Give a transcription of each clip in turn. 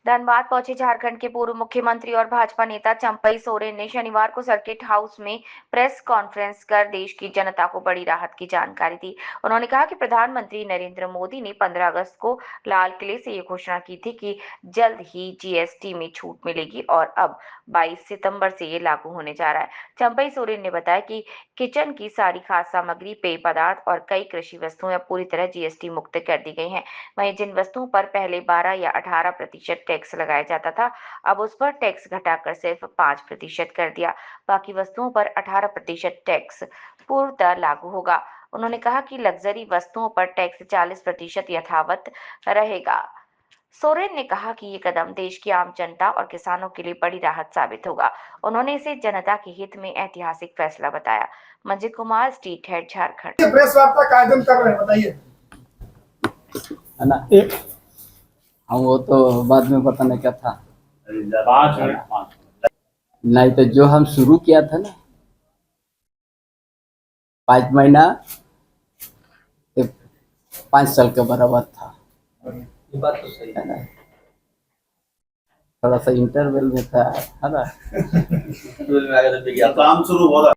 धनबाद पहुंचे झारखंड के पूर्व मुख्यमंत्री और भाजपा नेता चंपई सोरेन ने शनिवार को सर्किट हाउस में प्रेस कॉन्फ्रेंस कर देश की जनता को बड़ी राहत की जानकारी दी। उन्होंने कहा कि प्रधानमंत्री नरेंद्र मोदी ने 15 अगस्त को लाल किले से ये घोषणा की थी कि जल्द ही जीएसटी में छूट मिलेगी और अब 22 सितंबर से ये लागू होने जा रहा है। चंपई सोरेन ने बताया कि किचन की सारी खाद्य सामग्री, पेय पदार्थ और कई कृषि वस्तुएं अब पूरी तरह जीएसटी मुक्त कर दी गई हैं। वहीं जिन वस्तुओं पर पहले 12 या 18% टैक्स लगाया जाता था, अब उस पर टैक्स घटाकर सिर्फ 5% कर दिया। बाकी वस्तुओं पर 18% टैक्स पूर्णतः लागू होगा। उन्होंने कहा कि लग्जरी वस्तुओं पर टैक्स 40% यथावत रहेगा। सोरेन ने कहा कि ये कदम देश की आम जनता और किसानों के लिए बड़ी राहत साबित होगा। उन्होंने इसे जनता के हित में ऐतिहासिक फैसला बताया। Manjit Kumar, state head, Jharkhand. Press वार्ता का आयोजन कर रहे हैं, बताइए। है ना, हम वो तो बाद में बताने क्या था, नहीं तो जो हम शुरू किया था ना 5 महीना 5 साल के बराबर था। ये बात तो सही है ना, थोड़ा सा इंटरवल में था, है ना, काम शुरू हो रहा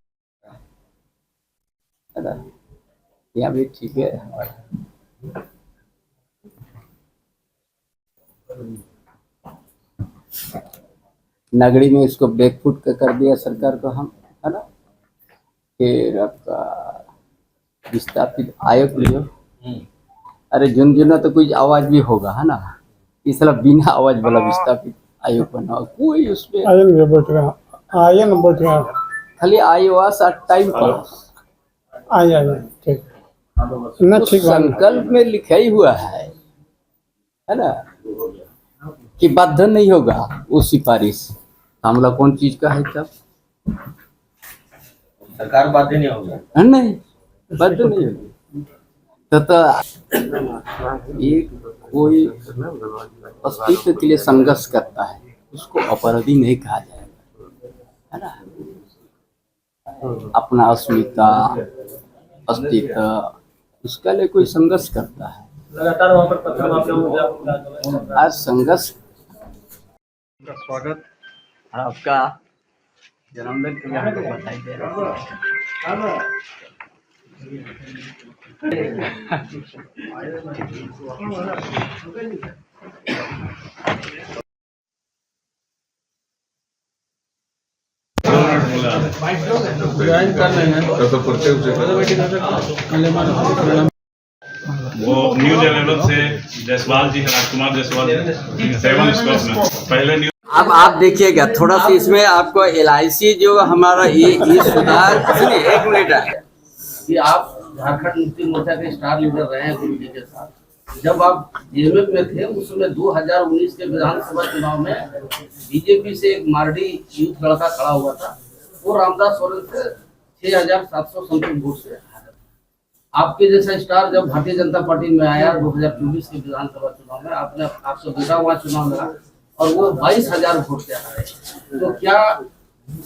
है ना, यहाँ भी ठीक है हमारा। नगरी में इसको बैकफुट का कर दिया सरकार को हम, है ना। फिर आपका विस्थापित आयोग लियो, अरे झुनझुना तो कुछ आवाज भी होगा, है ना, इसलिए बिना आवाज वाला विस्थापित आयोग बनाओ। कोई उसमें आयन बैठ गया खाली आयोवास टाइम पास आया ठीक ना, ठीक संकल्प में लिखा ही हुआ है ना, कि बाध्य नहीं होगा वो सिफारिश। मामला कौन चीज का है तब सरकार बाध्य नहीं होगा, नहीं बाध्य नहीं होगी तो एक कोई अस्तित्व के लिए संघर्ष करता है उसको अपराधी नहीं कहा जाएगा, है ना। अपना अस्मिता अस्तित्व उसके लिए कोई संघर्ष करता है, लगातार वहाँ पर पत्थर माफिया आज संघर्ष। स्वागत आपका जन्मदिन के लिए हमको बधाई दे रहा हूँ। ज्वाइन कर लेंगे वो न्यूज 11 से जायसवाल जी, राजकुमार जायसवाल जी 7 स्टॉक में पहले न्यूज। अब आप देखिएगा थोड़ा सा इसमें आपको LIC जो हमारा ये सुधार, सुनिए एक मिनट है कि आप झारखंड मुक्ति मोर्चा के स्टार लीडर रहे हैं गुरु जी के साथ। जब आप जेएमएफ में थे उस समय 2019 के विधानसभा चुनाव में बीजेपी से एक मारडी यूथ लड़का खड़ा हुआ था, वो रामदास सोरेन से 6700 समथिंग वोट से। आपके जैसा स्टार जब भारतीय जनता पार्टी में आया 2024 के विधानसभा चुनाव में, आपने 800 वहाँ चुनाव लड़ा और वो 22,000 वोट से हारे। तो क्या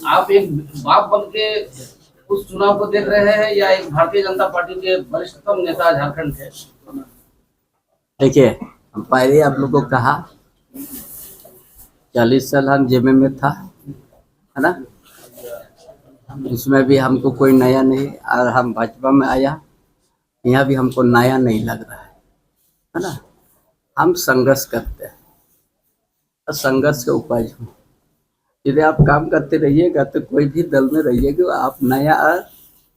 आप एक बाप बन के उस चुनाव को देख रहे हैं या एक भारतीय जनता पार्टी के वरिष्ठतम नेता झारखंड के? देखिए, पहले आप लोगों को कहा 40 साल हम जेमे में था, है ना, उसमें भी हमको कोई नया नहीं, और हम भाजपा में आया यहाँ भी हमको नया नहीं लग रहा है ना। हम संघर्ष करते हैं और संघर्ष का उपज हूँ। यदि आप काम करते रहिएगा तो कोई भी दल में रहिएगा, आप नया और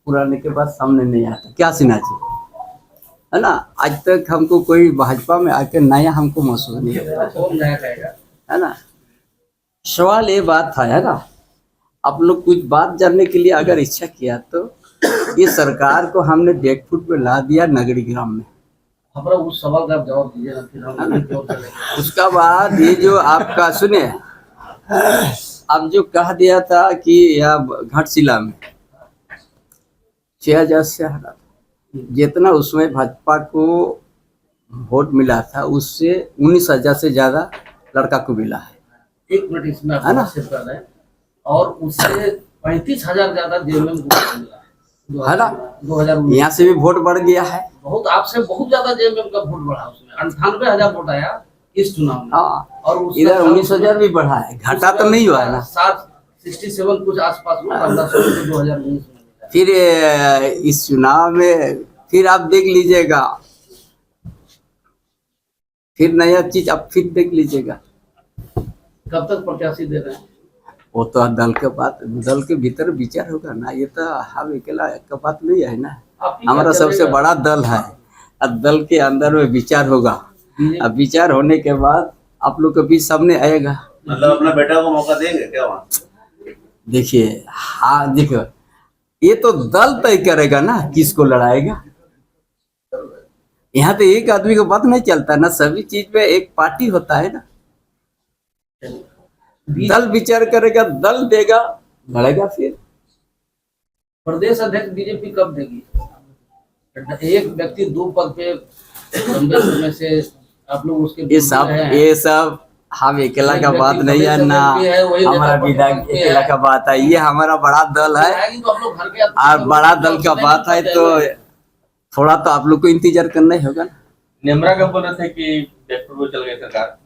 पुराने के बाद सामने नहीं आता। क्या सीना चाहिए, है ना। आज तक हमको कोई भाजपा में आके नया हमको महसूस नहीं होता, है ना। सवाल ये बात था, है ना, आप लोग कुछ बात जानने के लिए अगर इच्छा किया तो ये सरकार को हमने बैकफुट पे ला दिया नगरी ग्राम में। हमारा उस सवाल का जवाब दीजिए ना, फिर हम उसका बाद ये जो आपका सुने, अब जो कह दिया था कि यह घाटशिला में 6000 से हटा, जितना उसमें भाजपा को वोट मिला था उससे 19,000 से ज्यादा लड़का को मिला है। एक मिनट इसमें आप कर रहे हैं, और उससे 35,000 ज्यादा जेल में मिला है ना। 2019 यहाँ से भी वोट बढ़ गया है। बहुत आपसे बहुत ज्यादा जेल में उनका वोट बढ़ा, उसमें 98,000 वोट आया इस चुनाव में। हाँ, और उसका इधर 19,000 भी बढ़ा है, घाटा तो नहीं हुआ है ना। 67 कुछ आसपास में 1500 को 2019 में मिला। फिर इस चुनाव में फिर आप देख लीजिएगा, फिर नया चीज आप फिर देख लीजिएगा। कब तक प्रत्याशी दे रहे हैं? वो तो दल के बात, दल के भीतर विचार होगा ना, ये तो हम अकेला का बात नहीं है ना। आपकी क्या हमारा सबसे चलेगा? बड़ा दल है, अब दल के अंदर में विचार होगा। अब विचार होने के बाद आप लोग के बीच सामने आएगा। मतलब अपना बेटा को मौका देंगे क्या वहाँ? देखिए, हाँ देखो, ये तो दल तय करेगा ना किसको लड़ाएगा। यहाँ तो एक आदमी का बात नहीं चलता ना, सभी चीज में एक पार्टी होता है ना। दल विचार करेगा, दल देगा, लड़ेगा। फिर प्रदेश अध्यक्ष बीजेपी कब देगी? एक व्यक्ति 2 पद पे लंबे समय से आप लोग उसके ये सब हम अकेला का बात नहीं है ना, हमारा विधायक अकेला का बात है। ये हमारा बड़ा दल है और बड़ा दल का बात है, तो थोड़ा तो आप लोग को इंतजार करना ही होगा ना। नेमरा कब बोल रहे थे कि जयपुर को चल गई सरकार?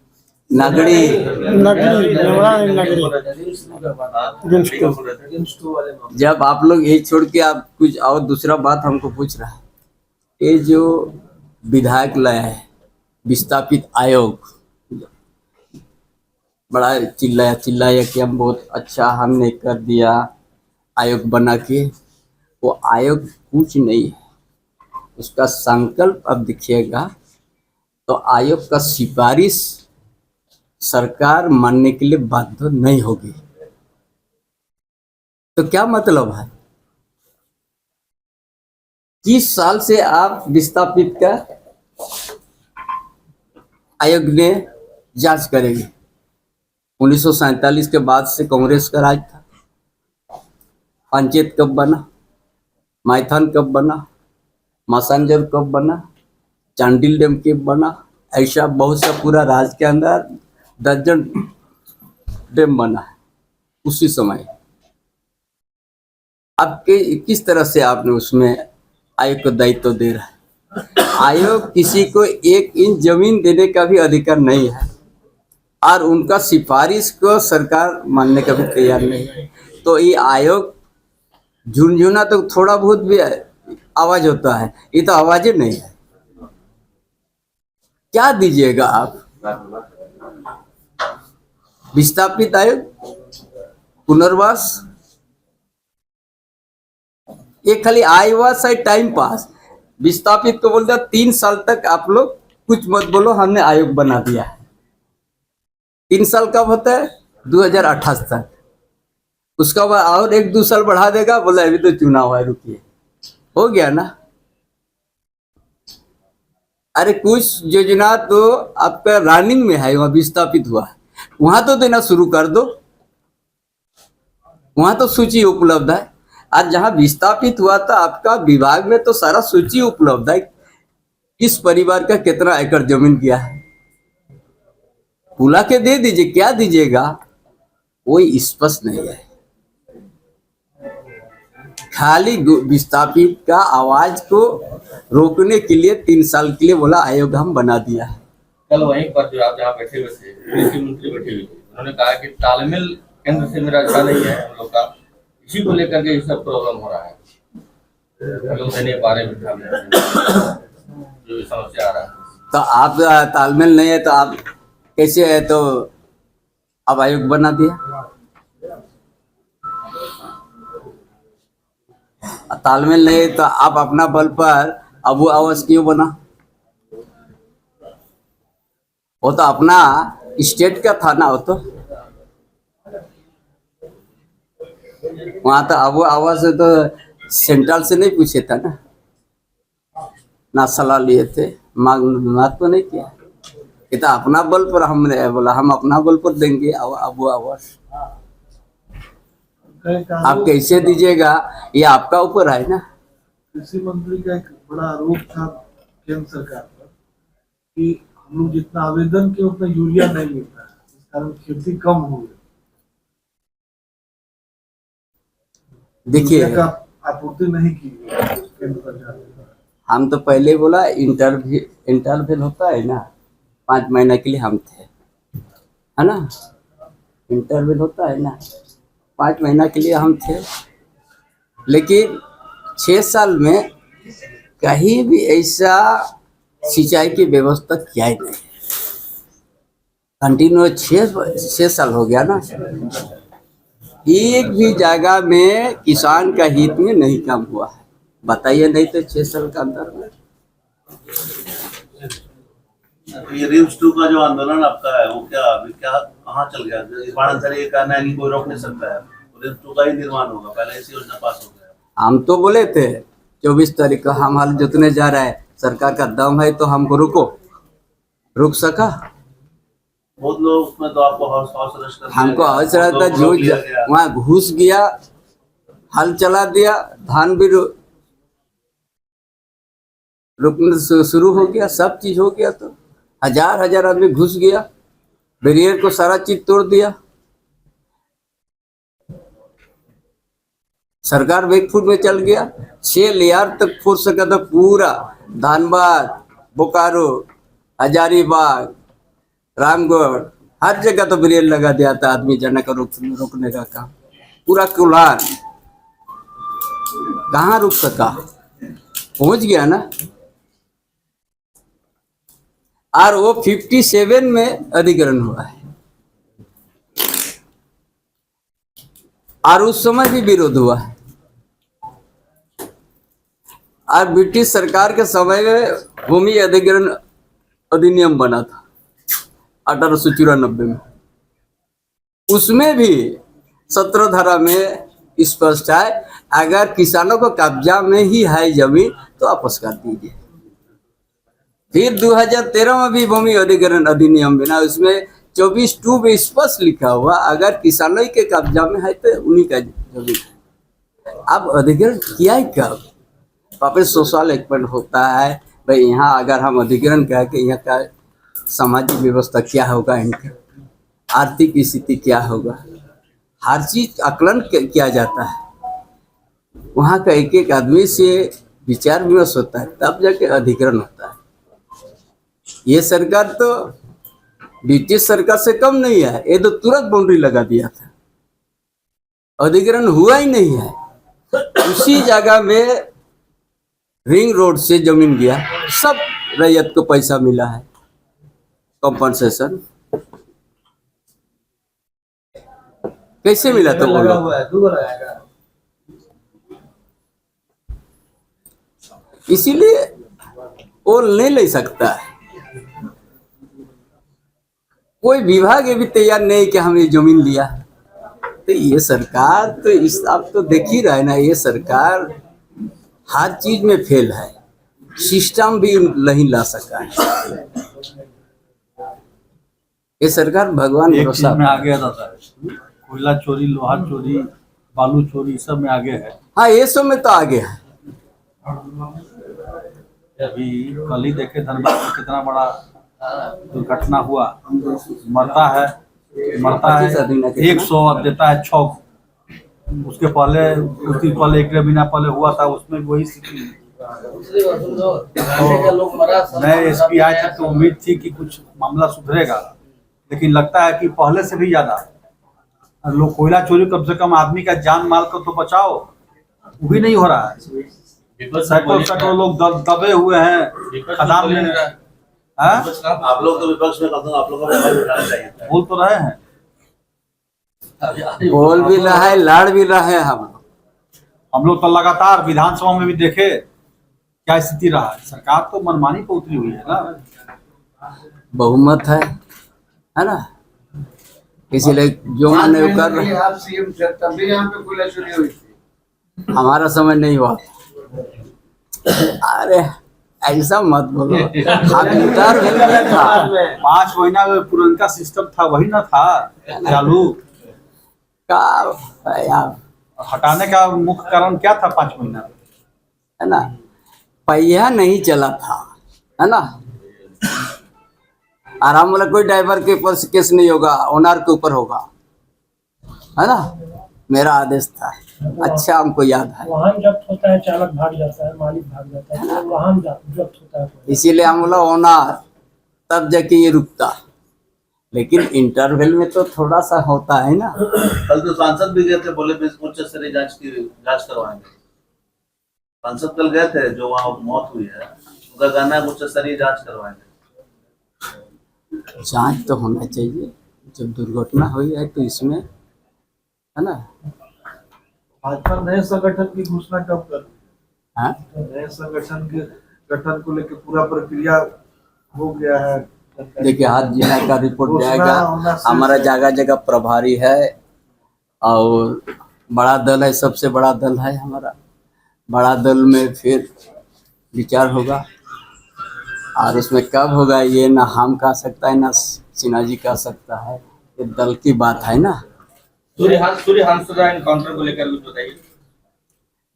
नगरी जब आप लोग ये छोड़ के आप कुछ और दूसरा बात हमको पूछ रहा है, ये जो विधायक लाया है विस्थापित आयोग, बड़ा चिल्लाया कि हम बहुत अच्छा हमने कर दिया आयोग बना के। वो आयोग कुछ नहीं है, उसका संकल्प अब दिखिएगा तो आयोग का सिफारिश सरकार मानने के लिए बाध्य नहीं होगी। तो क्या मतलब है? 30 साल से आप विस्थापित का आयोग ने जांच करेगी। 1947 के बाद से कांग्रेस का राज था। पंचायत कब बना, माइथन कब बना, मासांजर कब बना, चांडिल डैम कब बना, ऐसा बहुत सा पूरा राज्य के अंदर दर्जन डैम बना है उसी समय। अब किस तरह से आपने उसमें आयोग को दायित्व दे रहा है? आयोग किसी को 1 इंच जमीन देने का भी अधिकार नहीं है और उनका सिफारिश को सरकार मानने का भी तैयार नहीं है। तो ये आयोग झुनझुना तो थोड़ा बहुत भी आवाज होता है, ये तो आवाज ही नहीं है। क्या दीजिएगा आप? विस्थापित आयोग, पुनर्वास, ये खाली आयवास है, टाइम पास। विस्थापित को बोलता 3 साल तक आप लोग कुछ मत बोलो, हमने आयोग बना दिया है। 3 साल कब होता है? 2028 तक। उसका बाद और 1-2 साल बढ़ा देगा, बोला अभी तो चुनाव है, रुकिए। हो गया ना। अरे कुछ योजना तो आपका रनिंग में है, वहां विस्थापित हुआ है, वहां तो देना शुरू कर दो। वहां तो सूची उपलब्ध है। आज जहां विस्थापित हुआ था आपका विभाग में तो सारा सूची उपलब्ध है, किस परिवार का कितना एकड़ जमीन किया है, बुला के दे दीजिए। क्या दीजिएगा कोई स्पष्ट नहीं है। खाली विस्थापित का आवाज को रोकने के लिए 3 साल के लिए बोला आयोग हम बना दिया है। कल वहीं पर जो आप जहाँ बैठे हुए थे, कृषि मंत्री बैठे हुए थे, उन्होंने कहा कि तालमेल केंद्र से मेरा अच्छा नहीं है हम लोग का, इसी को लेकर के ये सब प्रॉब्लम हो रहा है, हम लोग नहीं पा रहे जो समस्या आ रहा है। तो आप तालमेल नहीं है तो आप कैसे है, तो अब आयोग बना दिया। तालमेल नहीं तो आप अपना बल पर अब वो आवाज क्यों बना? वो तो अपना स्टेट का था ना, वो तो वहां तो अब वो आवाज तो सेंट्रल से नहीं पूछे था ना सलाह लिए थे, मांग तो नहीं किया। ये तो अपना बल पर हमने बोला हम अपना बल पर देंगे अब वो आवाज। आप कैसे दीजिएगा ये आपका ऊपर है ना। कृषि मंत्री का एक बड़ा आरोप था केंद्र सरकार पर कि हम लोग जितना आवेदन किए उतना यूरिया नहीं मिलता है, इस कारण खेती कम हो गई। देखिए, यूरिया का आपूर्ति नहीं की केंद्र सरकार ने। हम तो पहले ही बोला इंटरवल होता है ना, 5 महीने के लिए हम थे, है ना, इंटरवल होता है ना, 5 महीना के लिए हम थे। लेकिन 6 साल में कहीं भी ऐसा सिंचाई की व्यवस्था किया ही नहीं। कंटिन्यू 6 साल हो गया ना, एक भी जगह में किसान का हित में नहीं काम हुआ है। बताइए, नहीं तो 6 साल के अंदर में। ये रिम्स 2 का जो आंदोलन आपका है वो क्या कहाँ चल गया? इस बार सर ये कहना है कि कोई रोक नहीं सकता है, रिम्स 2 का ही निर्माण होगा, पहले ऐसी योजना पास हो गया। हम तो बोले थे 24 तारीख को हम हल जोतने जा रहे हैं, सरकार का दम है तो हमको रुक सका? बहुत लोग उसमें तो आपको हाउस अरेस्ट कर दिया हमको गया, हाउस अरेस्ट बहुत लोग रोक लिया गया। वहाँ घुस गया, हल चला दिया, धान भी रुकने शुरू हो गया, सब चीज हो गया। तो हजार आदमी घुस गया, बैरियर को सारा चीज तोड़ दिया। सरकार बैकफुट में चल गया, 6 लेयर तक फोड़ सका था पूरा धनबाद, बोकारो, हजारीबाग, रामगढ़, हर जगह तो बैरियर लगा दिया था। आदमी जाने का रोकने का काम पूरा कुलान कहाँ रुक सका, पहुंच गया ना। और वो 57 में अधिग्रहण हुआ है, और उस समय भी विरोध हुआ है। और ब्रिटिश सरकार के समय में भूमि अधिग्रहण अधिनियम बना था 1894 में। उसमें भी 17 धारा में स्पष्ट है, अगर किसानों को कब्जा में ही है जमीन तो वापस कर दीजिए। फिर 2013 में भी भूमि अधिग्रहण अधिनियम बना, उसमें 24(2) में स्पष्ट लिखा हुआ, अगर किसानों के कब्जा में है तो उन्हीं का जमीन है। अब अधिग्रहण किया ही कब? वापस सोशल एक्सपेंड होता है भाई, यहाँ अगर हम अधिग्रहण करके यहाँ का सामाजिक व्यवस्था क्या होगा, इनका आर्थिक स्थिति क्या होगा, हर चीज आकलन किया जाता है। वहाँ का एक आदमी से विचार विमर्श होता है, तब जाके अधिग्रहण होता है। ये सरकार तो ब्रिटिश सरकार से कम नहीं है, ये तो तुरंत बाउंड्री लगा दिया था, अधिग्रहण हुआ ही नहीं है। उसी जगह में रिंग रोड से जमीन गया, सब रैयत को पैसा मिला है, कंपनसेशन। कैसे मिला तो बोलो? इसीलिए वो नहीं ले सकता है। कोई विभाग ये भी तैयार नहीं कि हम ये जमीन लिया। तो ये सरकार तो इस आप तो देख ही रहे ना, ये सरकार हर चीज में फेल है, सिस्टम भी नहीं ला सका है। ये सरकार भगवान एक भरोसा चीज में आगे रहता है, कोयला चोरी, लोहा चोरी, बालू चोरी, सब में आगे है। हाँ, ये सब में तो आगे है। अभी कल ही देखे धनबाद में कितना बड़ा दुर्घटना हुआ, मरता है 100 और देता है 6। उसके पहले उसके पहले एक महीना पहले हुआ था, उसमें वही स्थिति। नए एसपी आए थे तो उम्मीद थी कि कुछ मामला सुधरेगा, लेकिन लगता है कि पहले से भी ज्यादा लोग कोयला चोरी, कम से कम आदमी का जान माल को तो बचाओ, वो भी नहीं हो रहा है। सैकड़ों लोग दबे हुए हैं खदान में। आप लोग तो विपक्ष में कम, आप लोग को आवाज उठाना चाहिए। बोल तो रहे हैं, बोल भी रहा है, लड़ भी रहे हैं हम लोग तो लगातार विधानसभा में भी देखे क्या स्थिति रहा है। सरकार तो मनमानी पे उतरी हुई है ना, बहुमत है ना, इसीलिए जो मैंने कर रहे हैं। आप सीएम थे तब भी यहाँ पे कोयला चोरी हुई थी। हमारा समय नहीं हुआ। अरे ऐसा मत बोलो, हम इंटरवल था 5 महीना में पुरनका सिस्टम था, वही ना था चालू। का यार, हटाने का मुख्य कारण क्या था 5 महीना? है ना, पहिया नहीं चला था, है ना। आराम वाला कोई ड्राइवर के ऊपर केस नहीं होगा, ओनर के ऊपर होगा, है ना, मेरा आदेश था। अच्छा हमको याद है। वाहन जब्त होता है, चालक भाग जाता है, मालिक भाग जाता है, तो वाहन जब्त होता है। इसीलिए हम बोला होना तब जाके ये रुकता, लेकिन इंटरवल में तो थोड़ा सा होता है ना। कल तो सांसद भी गए थे, बोले उच्च स्तरीय जांच करवाएंगे। सांसद कल गए थे, जो वहाँ मौत हुई है उनका कहना है उच्च स्तरीय जांच करवाएंगे। जांच तो होना चाहिए, जब दुर्घटना हुई है तो इसमें, है ना। भाजपा नए संगठन की घोषणा कब कर? हाँ? नए संगठन के गठन को लेकर पूरा प्रक्रिया हो गया है। देखिए हर जिला का रिपोर्ट जाएगा, हमारा जगह जगह प्रभारी है और बड़ा दल है, सबसे बड़ा दल है हमारा। बड़ा दल में फिर विचार होगा और उसमें कब होगा ये ना हम कह सकता है ना सिन्हा जी कह सकता है, ये दल की बात है ना। सूर्य हंसराज एनकाउंटर को लेकर कुछ बताइए।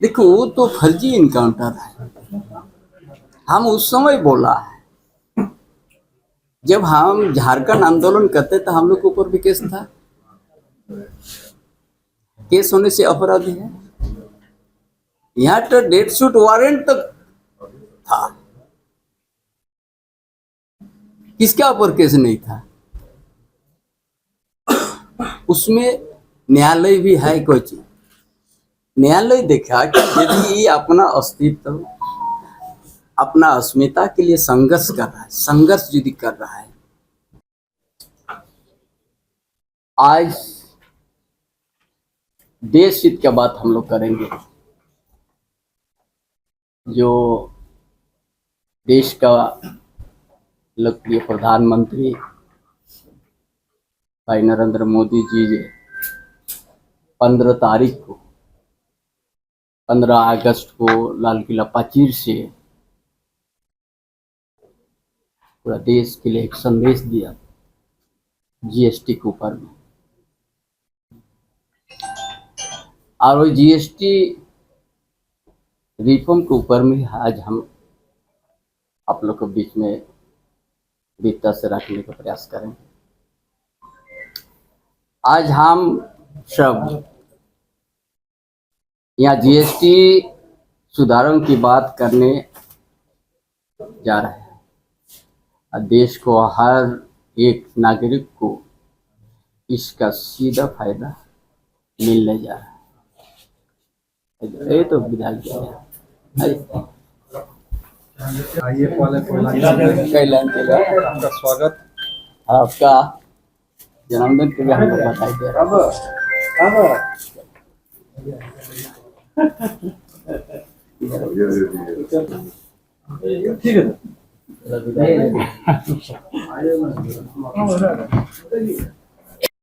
देखो वो तो फर्जी इनकाउंटर है, हम उस समय बोला है जब हम झारखंड आंदोलन करते तो हम लोग के ऊपर भी केस था। केस होने से अपराधी है, यहाँ तो डेथ सूट वारंट तक था, किसके ऊपर केस नहीं था? उसमें न्यायालय भी है कोई चीज। न्यायालय देखा कि यदि अपना अस्तित्व अपना अस्मिता के लिए संघर्ष कर रहा है, संघर्ष यदि कर रहा है, आज देश हित की बात हम लोग करेंगे। जो देश का लोकप्रिय प्रधानमंत्री भाई नरेंद्र मोदी जी 15 अगस्त को लाल किला प्राचीर से पूरा देश के लिए एक संदेश दिया जीएसटी के ऊपर में, और वो जीएसटी रिफॉर्म के ऊपर में आज हम आप लोग के बीच में विस्तार से रखने का प्रयास करेंगे। आज हम सब यहाँ जीएसटी सुधारों की बात करने जा रहे हैं और देश को हर एक नागरिक को इसका सीधा फायदा मिलने जा रहा है। ये तो विधायक आपका स्वागत। आपका जन्मदिन के लिए हम लोग बधाई दे रहे हैं। ठीक है।